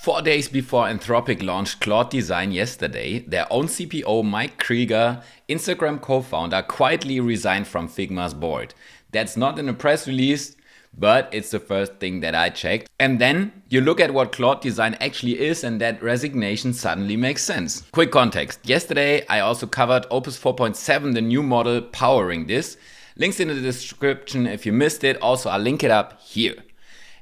4 days before Anthropic launched Claude Design yesterday, their own CPO Mike Krieger, Instagram co-founder, quietly resigned from Figma's board. That's not in a press release, but it's the first thing that I checked. And then you look at what Claude Design actually is, and that resignation suddenly makes sense. Quick context. Yesterday I also covered Opus 4.7, the new model powering this. Links in the description if you missed it. Also, I'll link it up here.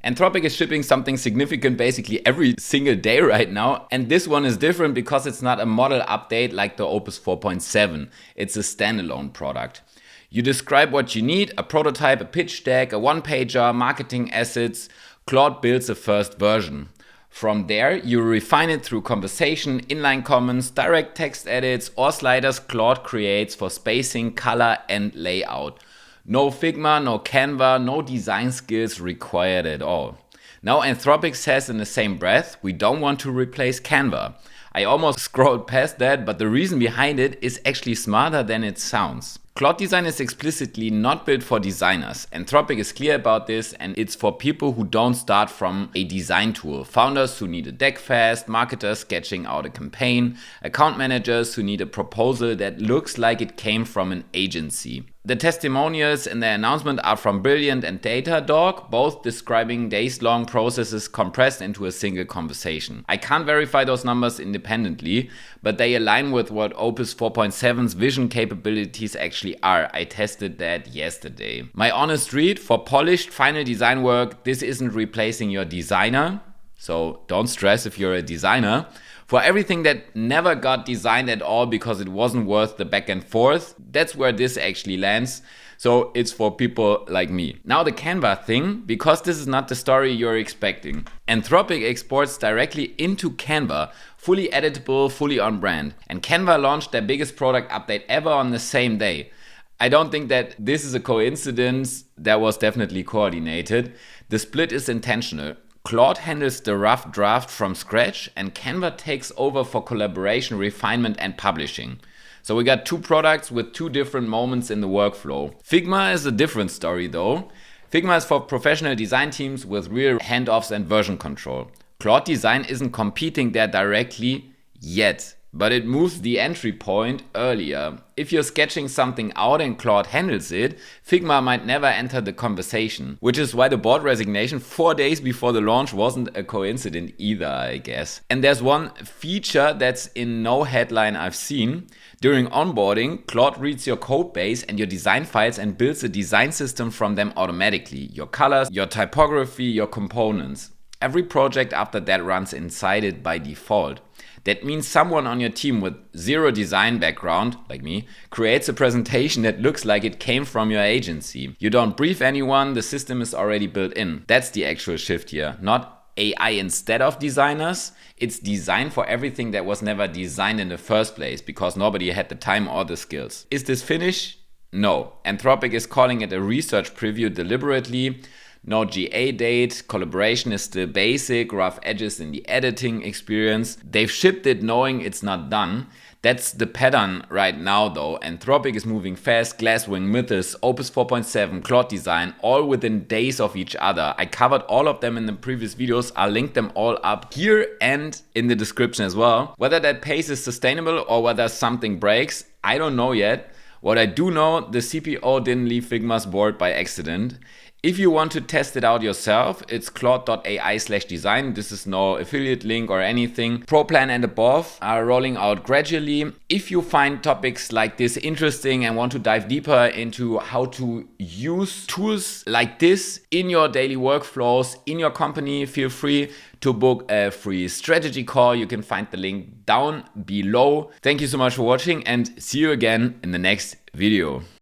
Anthropic is shipping something significant basically every single day right now, and this one is different because it's not a model update like the Opus 4.7. It's a standalone product. You describe what you need, a prototype, a pitch deck, a one-pager, marketing assets. Claude builds the first version. From there, you refine it through conversation, inline comments, direct text edits, or sliders Claude creates for spacing, color, and layout. No Figma, no Canva, no design skills required at all. Now Anthropic says in the same breath, we don't want to replace Canva. I almost scrolled past that, but the reason behind it is actually smarter than it sounds. Claude Design is explicitly not built for designers. Anthropic is clear about this, and it's for people who don't start from a design tool. Founders who need a deck fast, marketers sketching out a campaign, account managers who need a proposal that looks like it came from an agency. The testimonials in the announcement are from Brilliant and Datadog, both describing days-long processes compressed into a single conversation. I can't verify those numbers independently, but they align with what Opus 4.7's vision capabilities actually are. I tested that yesterday. My honest read, for polished final design work, this isn't replacing your designer, so don't stress if you're a designer. For everything that never got designed at all because it wasn't worth the back and forth, that's where this actually lands. So it's for people like me. Now the Canva thing, because this is not the story you're expecting. Anthropic exports directly into Canva, fully editable, fully on brand. And Canva launched their biggest product update ever on the same day. I don't think that this is a coincidence. That was definitely coordinated. The split is intentional. Claude handles the rough draft from scratch, and Canva takes over for collaboration, refinement, and publishing. So we got two products with two different moments in the workflow. Figma is a different story though. Figma is for professional design teams with real handoffs and version control. Claude Design isn't competing there directly yet, but it moves the entry point earlier. If you're sketching something out and Claude handles it, Figma might never enter the conversation, which is why the board resignation 4 days before the launch wasn't a coincidence either, I guess. And there's one feature that's in no headline I've seen. During onboarding, Claude reads your code base and your design files and builds a design system from them automatically. Your colors, your typography, your components. Every project after that runs inside it by default. That means someone on your team with zero design background, like me, creates a presentation that looks like it came from your agency. You don't brief anyone, the system is already built in. That's the actual shift here. Not AI instead of designers. It's design for everything that was never designed in the first place because nobody had the time or the skills. Is this finished? No. Anthropic is calling it a research preview deliberately. No GA date, collaboration is still basic, rough edges in the editing experience. They've shipped it knowing it's not done. That's the pattern right now though. Anthropic is moving fast, Glasswing, Mythos, Opus 4.7, Claude Design, all within days of each other. I covered all of them in the previous videos. I'll link them all up here and in the description as well. Whether that pace is sustainable or whether something breaks, I don't know yet. What I do know, the CPO didn't leave Figma's board by accident. If you want to test it out yourself, it's claude.ai/design. This is no affiliate link or anything. Pro plan and above are rolling out gradually. If you find topics like this interesting and want to dive deeper into how to use tools like this in your daily workflows, in your company, feel free to book a free strategy call. You can find the link down below. Thank you so much for watching and see you again in the next video.